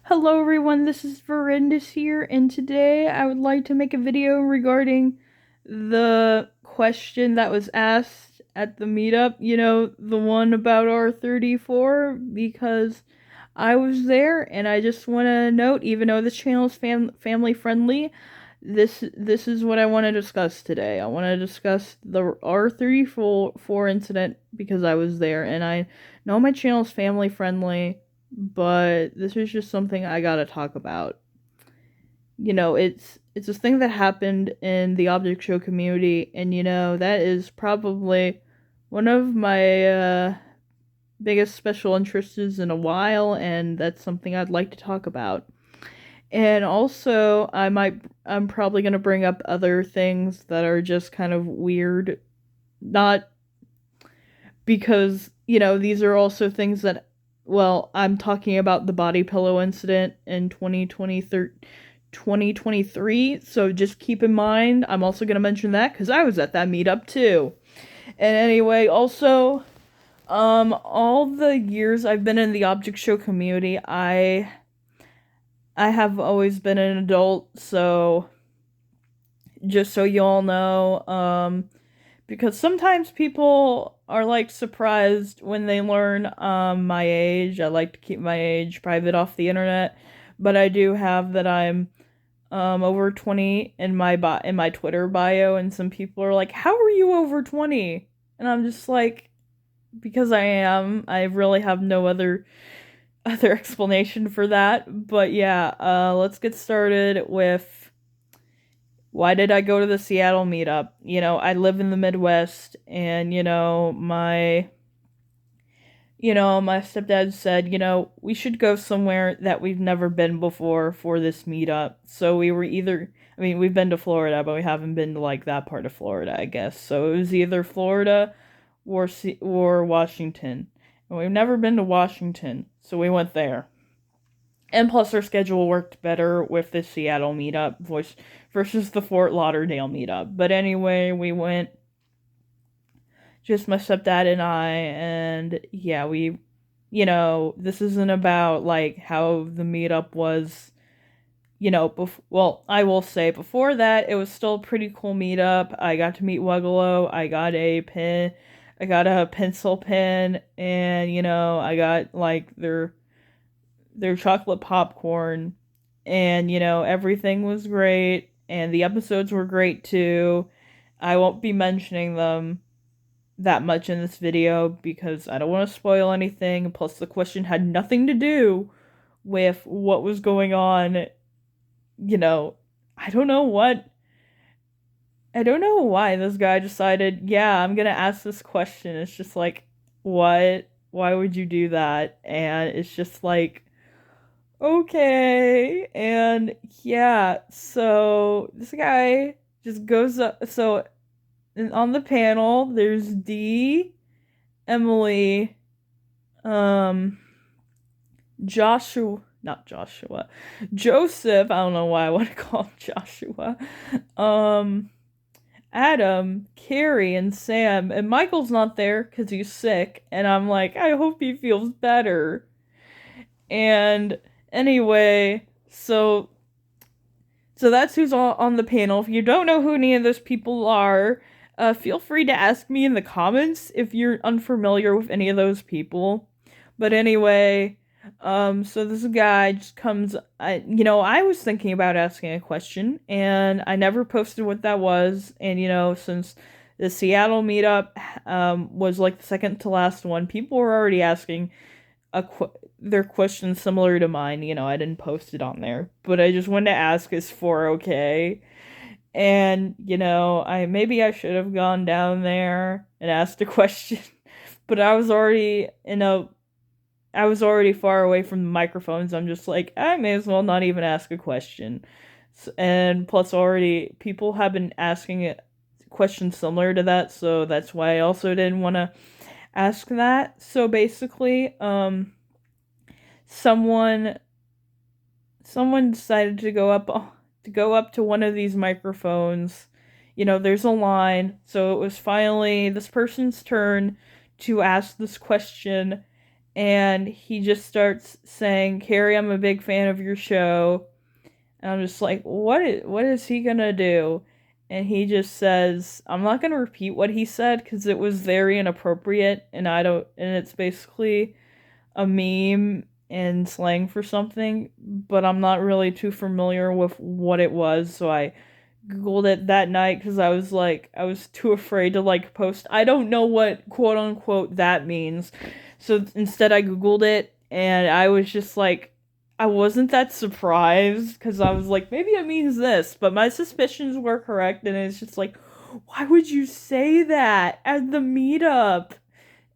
Hello everyone, this is Verendis here, and today I would like to make a video regarding the question that was asked at the meetup, the one about R34, because I was there, and I just want to note, even though this channel is family friendly, this is what I want to discuss today. I want to discuss the R34 incident because I was there, and I know my channel is family friendly, but this is just something I gotta talk about. It's this thing that happened in the object show community, and that is probably one of my biggest special interests in a while, and that's something I'd like to talk about. And also, I'm probably gonna bring up other things that are just kind of weird, not because these are also things that, well, I'm talking about the body pillow incident in 2023, so just keep in mind I'm also going to mention that because I was at that meetup too. And anyway, also, all the years I've been in the object show community, I have always been an adult, so just so you all know, because sometimes people are like surprised when they learn my age. I like to keep my age private off the internet, but I do have that I'm over 20 in my Twitter bio, and some people are like, "How are you over 20?" And I'm just like, because I am. I really have no other explanation for that. But yeah, let's get started with why did I go to the Seattle meetup? I live in the Midwest, and my stepdad said, we should go somewhere that we've never been before for this meetup. So we were either, I mean, we've been to Florida, but we haven't been to like that part of Florida, I guess. So it was either Florida or Washington. And we've never been to Washington, so we went there. And plus, our schedule worked better with the Seattle meetup versus the Fort Lauderdale meetup. But anyway, we went, just my stepdad and I, and yeah, this isn't about like how the meetup was, well, I will say before that, it was still a pretty cool meetup. I got to meet Wuggalo, I got a pencil pen, and I got like their chocolate popcorn, and everything was great, and the episodes were great too. I won't be mentioning them that much in this video because I don't want to spoil anything, plus the question had nothing to do with what was going on. you know I don't know what I don't know why this guy decided, yeah, I'm gonna ask this question. It's just like, what? Why would you do that? And it's just like, okay. And yeah, so this guy just goes up. So on the panel, there's Dee, Emily, um, Joshua, not Joshua, Joseph. I don't know why I want to call him Joshua. Um, Adam, Carrie, and Sam. And Michael's not there because he's sick. And I'm like, I hope he feels better. And anyway, so that's who's on the panel. If you don't know who any of those people are, feel free to ask me in the comments if you're unfamiliar with any of those people. But anyway, so this guy just comes. I was thinking about asking a question, and I never posted what that was. And since the Seattle meetup was like the second to last one, people were already asking their questions similar to mine. I didn't post it on there, but I just wanted to ask, is 4 okay? And I should have gone down there and asked a question, but I was already far away from the microphones. I'm just like, I may as well not even ask a question. And plus, already people have been asking questions similar to that, so that's why I also didn't want to ask that. So basically, someone decided to go up to one of these microphones. There's a line, so it was finally this person's turn to ask this question, and he just starts saying, Carrie, I'm a big fan of your show. And I'm just like, what is he gonna do? And he just says, I'm not gonna repeat what he said because it was very inappropriate, and I don't, and it's basically a meme and slang for something, but I'm not really too familiar with what it was, so I googled it that night because I was too afraid to like post. I don't know what quote unquote that means, so instead I googled it, and I was just like, I wasn't that surprised because I was like, maybe it means this, but my suspicions were correct, and it's just like, why would you say that at the meetup?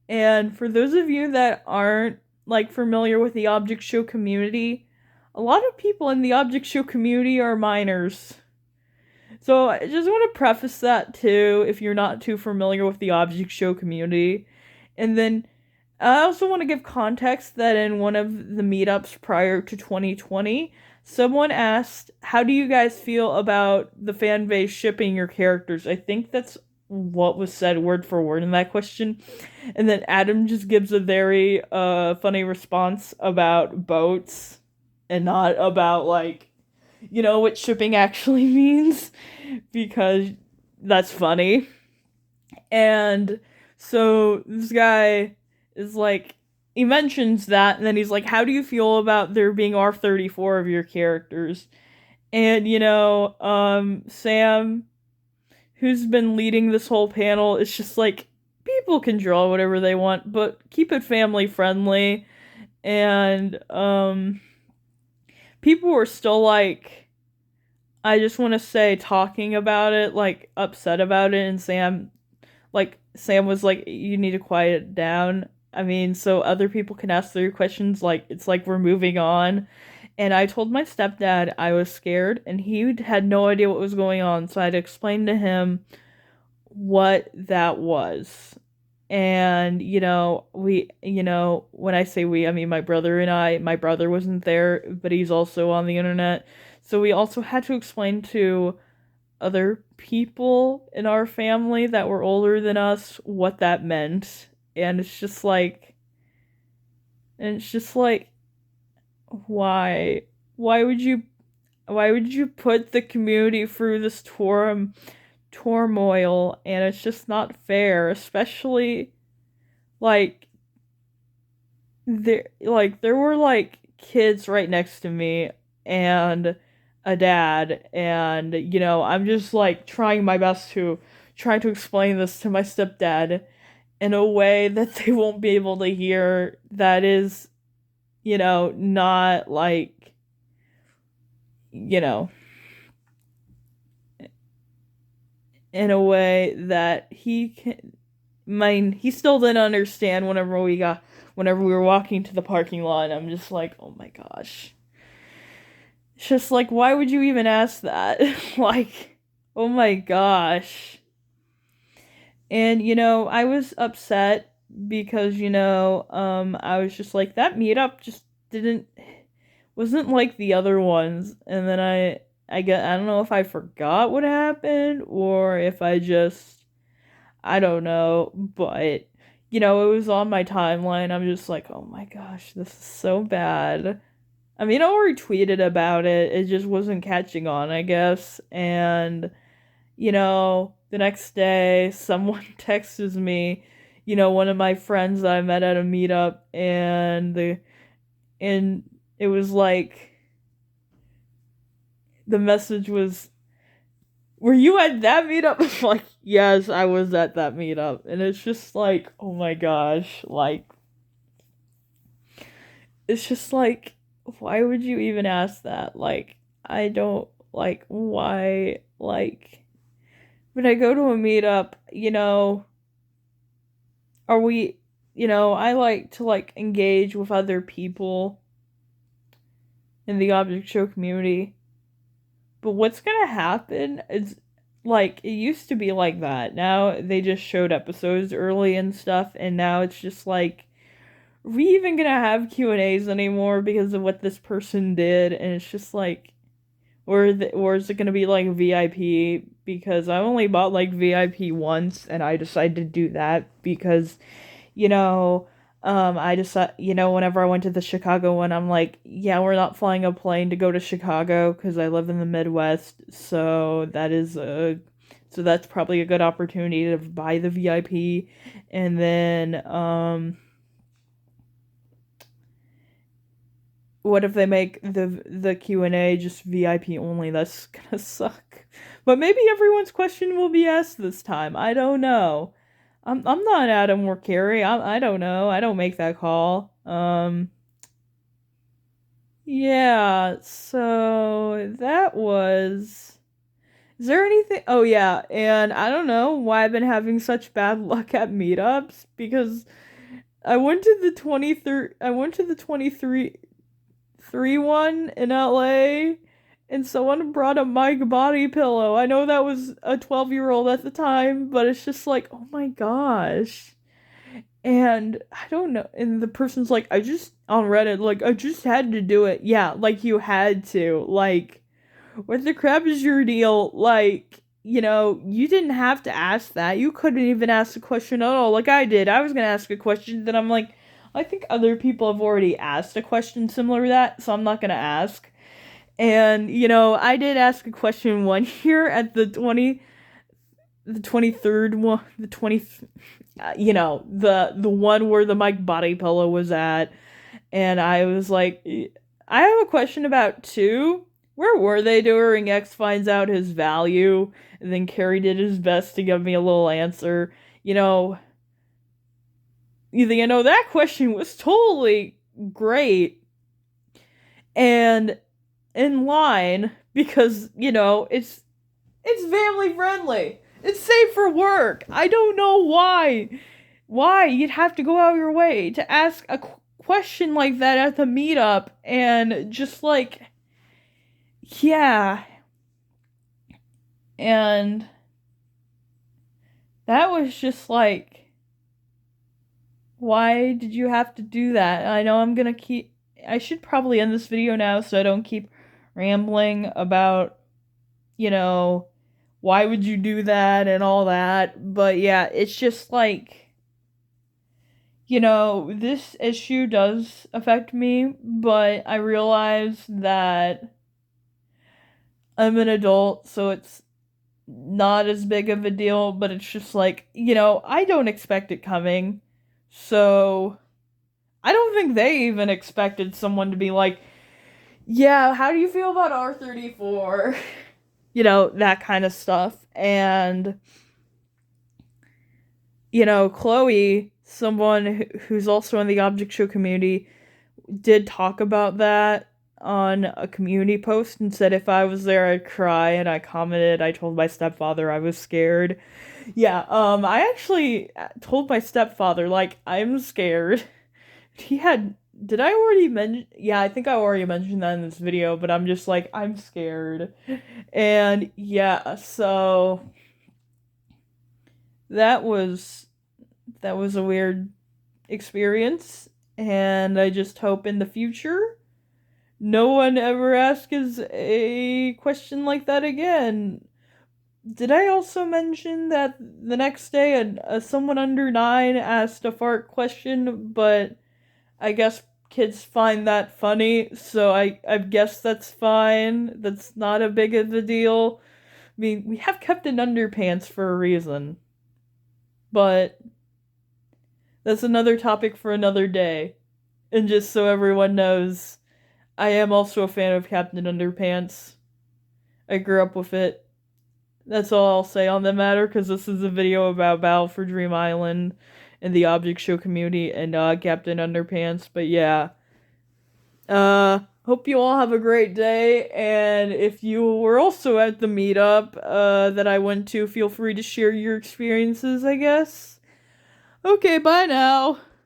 And for those of you that aren't like familiar with the object show community, a lot of people in the object show community are minors. So I just want to preface that too, if you're not too familiar with the object show community. And then I also want to give context that in one of the meetups prior to 2020, someone asked, how do you guys feel about the fan base shipping your characters? I think that's what was said word for word in that question. And then Adam just gives a very funny response about boats and not about like, what shipping actually means, because that's funny. And so this guy is like, he mentions that, and then he's like, how do you feel about there being R34 of your characters? And, Sam, who's been leading this whole panel, is just like, people can draw whatever they want, but keep it family friendly. And, people were still like, I just want to say, talking about it, like, upset about it, and Sam was like, you need to quiet it down. I mean, so other people can ask their questions, like, it's like we're moving on. And I told my stepdad I was scared, and he had no idea what was going on, so I had to explain to him what that was. And, when I say we, I mean my brother and I. My brother wasn't there, but he's also on the internet. So we also had to explain to other people in our family that were older than us what that meant. And it's just like, why? Why would you why would you put the community through this turmoil? And it's just not fair, especially like there were like kids right next to me and a dad, and I'm just like trying my best to try to explain this to my stepdad in a way that they won't be able to hear, that is not like you know in a way that he can. I mean, he still didn't understand whenever we were walking to the parking lot. I'm just like, oh my gosh. It's just like, why would you even ask that? Like, oh my gosh. And I was upset because I was just like, that meetup just didn't wasn't like the other ones. And then I don't know if I forgot what happened or if I don't know, but it was on my timeline. I'm just like, oh my gosh, this is so bad. I mean, I already tweeted about it. It just wasn't catching on, I guess. And the next day, someone texts me, one of my friends that I met at a meetup, and it was like, the message was, were you at that meetup? I'm like, yes, I was at that meetup. And it's just like, oh my gosh, like, it's just like, why would you even ask that? Like, I don't, like, why, like, when I go to a meetup, are we, I like to, like, engage with other people in the object show community. But what's gonna happen is, like, it used to be like that. Now they just showed episodes early and stuff, and now it's just like, are we even gonna have Q&As anymore because of what this person did? And it's just like, or is it gonna be like VIP? Because I only bought like VIP once, and I decided to do that because, you know, I just whenever I went to the Chicago one, I'm like, yeah, we're not flying a plane to go to Chicago because I live in the Midwest, so that's probably a good opportunity to buy the VIP, and then what if they make the Q&A just VIP only? That's gonna suck. But maybe everyone's question will be asked this time. I don't know. I'm not Adam or Carrie. I don't know. I don't make that call. Yeah, so that was. Is there anything? Oh yeah, and I don't know why I've been having such bad luck at meetups because I went to the 23 one in LA, and someone brought a Mike body pillow. I know that was a 12-year-old at the time, but it's just like, oh my gosh. And I don't know. And the person's like, I just, on Reddit, like, I just had to do it. Yeah, like you had to. Like, what the crap is your deal? Like, you didn't have to ask that. You couldn't even ask a question at all, like I did. I was gonna ask a question, then I'm like, I think other people have already asked a question similar to that, so I'm not gonna ask. And, I did ask a question one year at the 23rd one, the one where the Mike body pillow was at, and I was like, I have a question about two. Where were they during X finds out his value? And then Carrie did his best to give me a little answer. That question was totally great and in line because, it's family friendly. It's safe for work. I don't know why you'd have to go out of your way to ask a question like that at the meetup, and just like, yeah. And that was just like, why did you have to do that? I know I should probably end this video now so I don't keep rambling about, why would you do that and all that. But yeah, it's just like, this issue does affect me, but I realize that I'm an adult, so it's not as big of a deal, but it's just like, I don't expect it coming. So I don't think they even expected someone to be like, yeah, how do you feel about R34? That kind of stuff. And, Chloe, someone who's also in the Object Show community, did talk about that on a community post and said if I was there I'd cry, and I commented, I told my stepfather I was scared. Yeah, I actually told my stepfather, like, I'm scared. He had Did I already mention? Yeah, I think I already mentioned that in this video, but I'm just like, I'm scared. And yeah, so that was that was a weird experience, and I just hope in the future no one ever asks a question like that again. Did I also mention that the next day someone under 9 asked a fart question, but I guess kids find that funny, so I guess that's fine. That's not a big of a deal. I mean, we have Captain Underpants for a reason, but that's another topic for another day. And just so everyone knows, I am also a fan of Captain Underpants. I grew up with it. That's all I'll say on the matter, because this is a video about Battle for Dream Island and the Object Show community and Captain Underpants. But yeah, hope you all have a great day, and if you were also at the meetup that I went to, feel free to share your experiences, I guess. Okay, bye now.